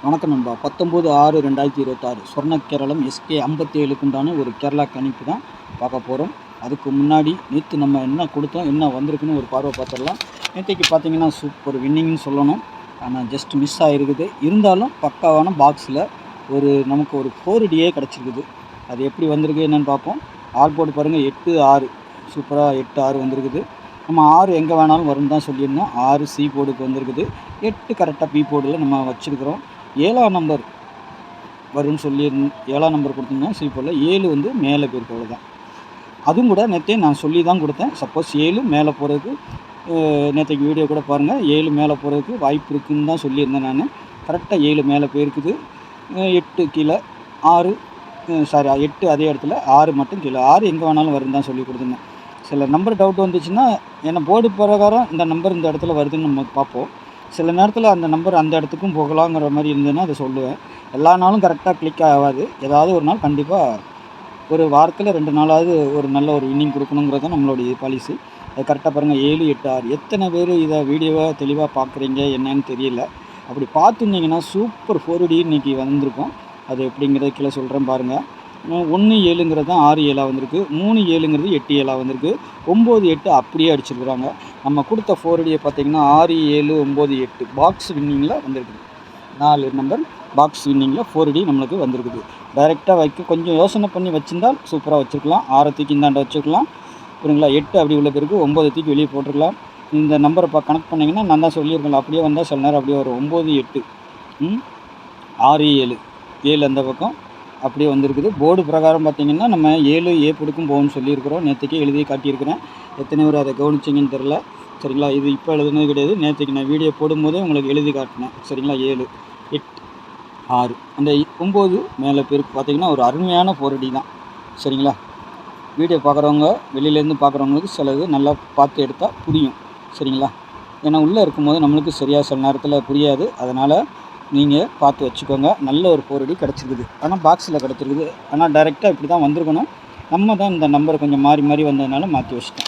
வணக்கம் நண்பா. 19/6/2026 சொர்ண கேரளம் எஸ்கே 57க்கு உண்டான ஒரு கேரளா கணிப்பு தான் பார்க்க போகிறோம். அதுக்கு முன்னாடி நேற்று நம்ம என்ன கொடுத்தோம், என்ன வந்திருக்குன்னு ஒரு பார்வை பார்த்துடலாம். நேற்றைக்கு பார்த்தீங்கன்னா சூப்பர் வின்னிங்னு சொல்லணும். ஆனால் ஜஸ்ட் மிஸ் ஆகிருக்குது. இருந்தாலும் பக்காவான பாக்ஸில் நமக்கு ஒரு 4Dயே கிடச்சிருக்குது. அது எப்படி வந்திருக்கு என்னென்னு பார்ப்போம். ஆல் போர்டு பாருங்கள், 8-6 சூப்பராக 8-6 வந்திருக்குது. நம்ம 6 எங்கே வேணாலும் வரும்னு தான் சொல்லியிருந்தோம். 6 சி போர்டுக்கு வந்திருக்குது. 8 கரெக்டாக பி போர்டில் நம்ம வச்சுருக்கிறோம். 7ஆம் நம்பர் வரும்னு சொல்லி 7ஆம் நம்பர் கொடுத்துருந்தோம் சி போர்டில். 7 வந்து மேலே போயிருக்கு, அவ்வளோதான். அதுவும் கூட நேற்றே நான் சொல்லி தான் கொடுத்தேன். சப்போஸ் 7 மேலே போகிறதுக்கு நேற்றைக்கு வீடியோ கூட பாருங்கள், 7 மேலே போகிறதுக்கு வாய்ப்பு இருக்குதுன்னு தான் சொல்லியிருந்தேன் நான். கரெக்டாக 7 மேலே போயிருக்குது. 8 கீழே, 6 8 அதே இடத்துல, 6 மட்டும் கீழே. 6 எங்கே வேணாலும் வரும்னு தான் சொல்லி கொடுத்துருந்தேன். சில நம்பர் டவுட் வந்துச்சுன்னா ஏன்னா போர்டு பிரகாரம் இந்த நம்பர் இந்த இடத்துல வருதுன்னு நம்ம பார்ப்போம். சில நேரத்தில் அந்த நம்பர் அந்த இடத்துக்கும் போகலாங்கிற மாதிரி இருந்ததுன்னா அதை சொல்லுவேன். எல்லா நாளும் கரெக்டாக கிளிக் ஆகாது. ஏதாவது ஒரு நாள் கண்டிப்பாக ஒரு வாரத்தில் 2 நாளாவது ஒரு நல்ல ஒரு வின்னிங் கொடுக்கணுங்கிறது தான் நம்மளுடைய பாலிசி. அது கரெக்டாக பாருங்கள், 7, 8, 6. எத்தனை பேர் இதை வீடியோவை தெளிவாக பார்க்குறீங்க என்னன்னு தெரியல. அப்படி பார்த்துருந்தீங்கன்னா சூப்பர் 4D இன்றைக்கி வந்திருக்கும். அது எப்படிங்கிறத கீழே சொல்கிறேன் பாருங்கள். 1-7ங்கிறது தான் 6-7 வந்திருக்கு. 3-7ங்கிறது 8-7 வந்திருக்கு. 9-8 அப்படியே அடிச்சிருக்கிறாங்க. நம்ம கொடுத்த 4Dயை பார்த்தீங்கன்னா 6-7-9-8 பாக்ஸ் வின்னிங்கில் வந்திருக்குது. 4 நம்பர் பாக்ஸ் வின்னிங்கில் 4D நம்மளுக்கு வந்திருக்குது. டைரெக்டாக கொஞ்சம் யோசனை பண்ணி வச்சுருந்தால் சூப்பராக வச்சுருக்கலாம். 6 தூக்கி இந்தாண்ட வச்சுருக்கலாம், புரியுங்களா. 8 அப்படி உள்ள பேருக்கு 9 தூக்கி வெளியே போட்டுருக்கலாம். இந்த நம்பரை கனெக்ட் பண்ணிங்கன்னா நான் தான் சொல்லியிருக்கேன். அப்படியே வந்தால் சில நேரம் அப்படியே வரும். 9-8 6-7 7 அந்த பக்கம் அப்படியே வந்திருக்குது. போர்டு பிரகாரம் பார்த்திங்கன்னா நம்ம 7 ஏ போடுக்கும் போகும்னு சொல்லியிருக்கிறோம். நேற்றுக்கே எழுதி காட்டியிருக்கிறேன். எத்தனை பேர் அதை கவனிச்சிங்கன்னு தெரில, சரிங்களா. இது இப்போ எழுதுனது கிடையாது. நேற்றுக்கு நான் வீடியோ போடும்போதே உங்களுக்கு எழுதி காட்டினேன், சரிங்களா. 7, 8, 6 அந்த 9 மேலே பேருக்கு பார்த்திங்கன்னா ஒரு அருமையான 4D தான், சரிங்களா. வீடியோ பார்க்குறவங்க, வெளியிலேருந்து பார்க்குறவங்களுக்கு சிலது நல்லா பார்த்து எடுத்தால் புரியும், சரிங்களா. ஏன்னா உள்ளே இருக்கும்போது நம்மளுக்கு சரியாக சில நேரத்தில் புரியாது. அதனால் நீங்கள் பார்த்து வச்சுக்கோங்க. நல்ல ஒரு 4D கிடச்சிருக்குது. ஆனால் பாக்ஸில் கிடச்சிருக்குது. ஆனால் டைரெக்டாக இப்படி தான் வந்திருக்கணும். நம்ம தான் இந்த நம்பர் கொஞ்சம் மாறி மாறி வந்ததுனால மாற்றி வச்சிட்டோம்.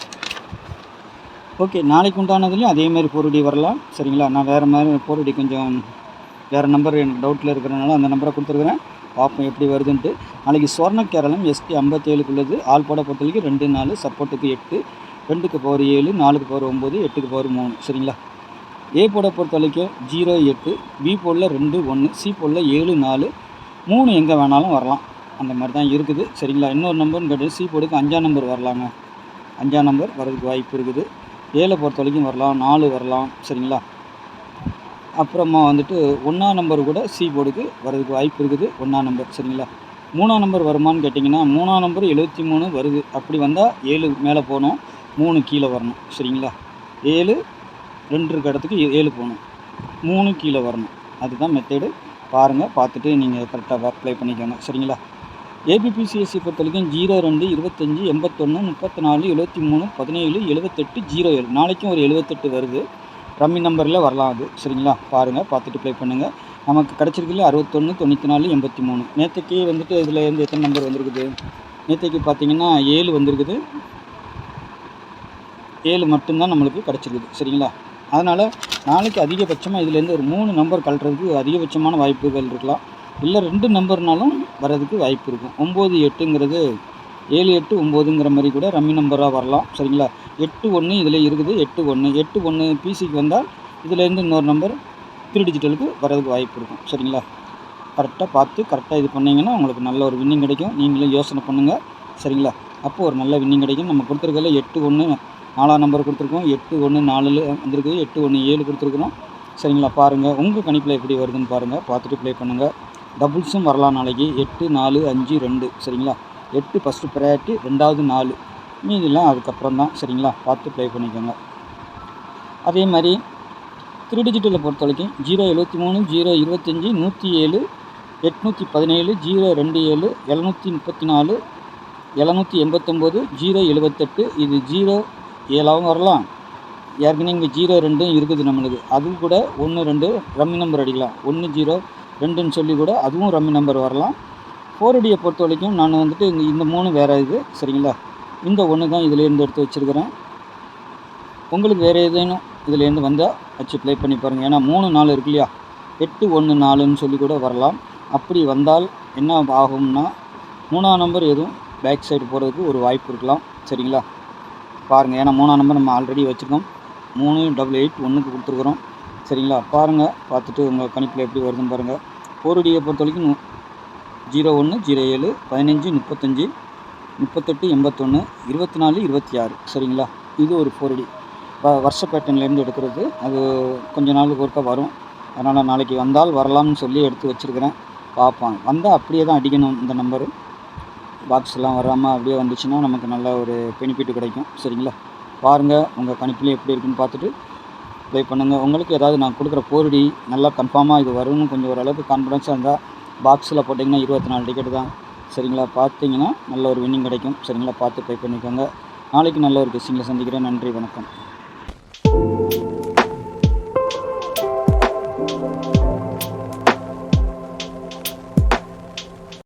ஓகே, நாளைக்கு உண்டானதுலேயும் அதேமாதிரி 4D வரலாம், சரிங்களா. நான் வேறு மாதிரி 4D கொஞ்சம் வேறு நம்பர் எனக்கு டவுட்டில் இருக்கிறனால அந்த நம்பரை கொடுத்துருக்குறேன். பார்ப்போம் எப்படி வருதுன்ட்டு. நாளைக்கு சொர்ண கேரளம் எஸ்கே 57க்கு உள்ளது. ஆள் போட பொறுத்தவரைக்கும் 2, 4, சப்போர்ட்டுக்கு 8, 2க்கு பவர் 7, 4க்கு பவர் 9, 8க்கு பவர் 3, சரிங்களா. ஏ போட பொறுத்த வரைக்கும் 0-8, பி போர்டில் 2-1, சி போர்டில் 7-4, 3 எங்கே வேணாலும் வரலாம். அந்த மாதிரி தான் இருக்குது, சரிங்களா. இன்னொரு நம்பர்னு கேட்டது சி போர்டுக்கு 5ஆம் நம்பர் வரலாங்க. 5ஆம் நம்பர் வரதுக்கு வாய்ப்பு இருக்குது. ஏழை பொறுத்த வரைக்கும் வரலாம், 4 வரலாம், சரிங்களா. அப்புறமா வந்துட்டு 1ஆம் நம்பர் கூட சி போர்டுக்கு வரதுக்கு வாய்ப்பு இருக்குது. 1ஆம் நம்பர், சரிங்களா. 3ஆம் நம்பர் வருமானு கேட்டிங்கன்னா 3ஆம் நம்பர் 73 வருது. அப்படி வந்தால் 7 மேலே போகணும், 3 கீழே வரணும், சரிங்களா. 7 2 இருக்க இடத்துக்கு 7 போகணும், 3 கீழே வரணும். அதுதான் மெத்தேடு. பாருங்கள், பார்த்துட்டு நீங்கள் கரெக்டாக அப்ளை பண்ணிக்கோங்க, சரிங்களா. ஏபிபிசிஎஸ்சி பொறுத்த வரைக்கும் 02, 25, 81, 34, 73, 17, 78, 07. நாளைக்கும் ஒரு 78 வருது. ரம்மி நம்பரில் வரலாம் அது, சரிங்களா. பாருங்கள், பார்த்துட்டு ப்ளே பண்ணுங்கள். நமக்கு கிடச்சிருக்குல்ல 61, 94, 83. நேற்றுக்கு வந்துட்டு இதில் இருந்து எத்தனை நம்பர் வந்திருக்குது? நேற்றுக்கு பார்த்தீங்கன்னா 7 வந்திருக்குது. 7 மட்டும்தான் நம்மளுக்கு கிடச்சிருக்குது, சரிங்களா. அதனால் நாளைக்கு அதிகபட்சமாக இதுலேருந்து ஒரு 3 நம்பர் கழட்டுறதுக்கு அதிகபட்சமான வாய்ப்புகள் இருக்கலாம். இல்லை 2 நம்பர்னாலும் வர்றதுக்கு வாய்ப்பு இருக்கும். 9, 8ங்கிறது 7, 8, 9ங்கிற மாதிரி கூட ரம்மி நம்பராக வரலாம், சரிங்களா. 8-1 இதில் இருக்குது. 8-1, 8-1 பிசிக்கு வந்தால் இதுலேருந்து இன்னொரு நம்பர் 3 டிஜிட்டலுக்கு வர்றதுக்கு வாய்ப்பு இருக்கும், சரிங்களா. கரெக்டாக பார்த்து கரெக்டாக இது பண்ணிங்கன்னா உங்களுக்கு நல்ல ஒரு வின்னிங் கிடைக்கும். நீங்களும் யோசனை பண்ணுங்கள், சரிங்களா. அப்போது ஒரு நல்ல வின்னிங் கிடைக்கும். நம்ம கொடுத்துருக்கல 8-1 4ஆம் நம்பர் கொடுத்துருக்கோம். 8-1 4 வந்திருக்கு. 8-1 7 கொடுத்துருக்குறோம், சரிங்களா. பாருங்கள், உங்கள் கணிப்பில் எப்படி வருதுன்னு பாருங்கள், பார்த்துட்டு ப்ளே பண்ணுங்கள். டபுள்ஸும் வரலாம் நாளைக்கு. 8, 4, 5, 2, சரிங்களா. 8 ஃபஸ்ட்டு ப்ரையாரிட்டி, 2வது 4, மீதிலாம் அதுக்கப்புறம் தான், சரிங்களா. பார்த்து ப்ளே பண்ணிக்கோங்க. அதே மாதிரி 3 டிஜிட்டலில் பொறுத்த வரைக்கும் 073, 025, 107, 817, 027, 734, 789, 078. இது 0-7 வரலாம். ஏற்கனவே இங்கே 0-2 இருக்குது நம்மளுக்கு. அது கூட 1-2 ரம்மி நம்பர் அடிக்கலாம். 1-0-2ன்னு சொல்லி கூட அதுவும் ரம்மி நம்பர் வரலாம். 4Dயை பொறுத்த வரைக்கும் நான் வந்துட்டு இந்த 3 வேறு இது, சரிங்களா. இந்த 1 தான் இதிலேருந்து எடுத்து வச்சுருக்கிறேன். உங்களுக்கு வேறு ஏதேனும் இதுலேருந்து வந்தால் வச்சு ப்ளே பண்ணி பாருங்கள். ஏன்னா 3, 4 இருக்கு இல்லையா, 814ன்னு சொல்லி கூட வரலாம். அப்படி வந்தால் என்ன ஆகும்னா 3ஆம் நம்பர் எதுவும் பேக் சைடு போகிறதுக்கு ஒரு வாய்ப்பு இருக்கலாம். சரிங்களா, பாருங்கள். ஏன்னா 3ஆம் நம்பர் நம்ம ஆல்ரெடி வச்சுருக்கோம். 388 1க்கு கொடுத்துருக்குறோம். சரிங்களா, பாருங்கள். பார்த்துட்டு உங்கள் கணிப்பில் எப்படி வருதுன்னு பாருங்கள். போர்டியை பொறுத்த வரைக்கும் 01 07 15 35 38 81 24 26. சரிங்களா, இது ஒரு 4D வருஷ பேட்டர்ன்லேருந்து எடுக்கிறது. அது கொஞ்சம் நாளுக்கு ஒருக்கா வரும். அதனால் நாளைக்கு வந்தால் வரலாம்னு சொல்லி எடுத்து வச்சுருக்கிறேன். பார்ப்பாங்க. வந்தால் அப்படியே தான் அடிக்கணும். இந்த நம்பரு பாக்ஸ்லாம் வராமல் அப்படியே வந்துச்சுன்னா நமக்கு நல்ல ஒரு பெனிஃபிட் கிடைக்கும். சரிங்களா, பாருங்கள். உங்கள் கணிப்பில் எப்படி இருக்குன்னு பார்த்துட்டு ப்ளே பண்ணுங்கள். உங்களுக்கு ஏதாவது நான் கொடுக்குற 4D நல்லா கன்ஃபார்மாக இது வரும்னு கொஞ்சம் ஓரளவுக்கு கான்ஃபிடன்ஸாக இருந்தால் பாக்ஸில் போட்டிங்கன்னா 24 டிக்கெட் தான். சரிங்களா, பார்த்தீங்கன்னா நல்ல ஒரு வின்னிங் கிடைக்கும். சரிங்களா, பார்த்து ப்ளே பண்ணிக்கோங்க. நாளைக்கு நல்ல ஒரு கெஸ்டிங்கில் சந்திக்கிறேன். நன்றி, வணக்கம்.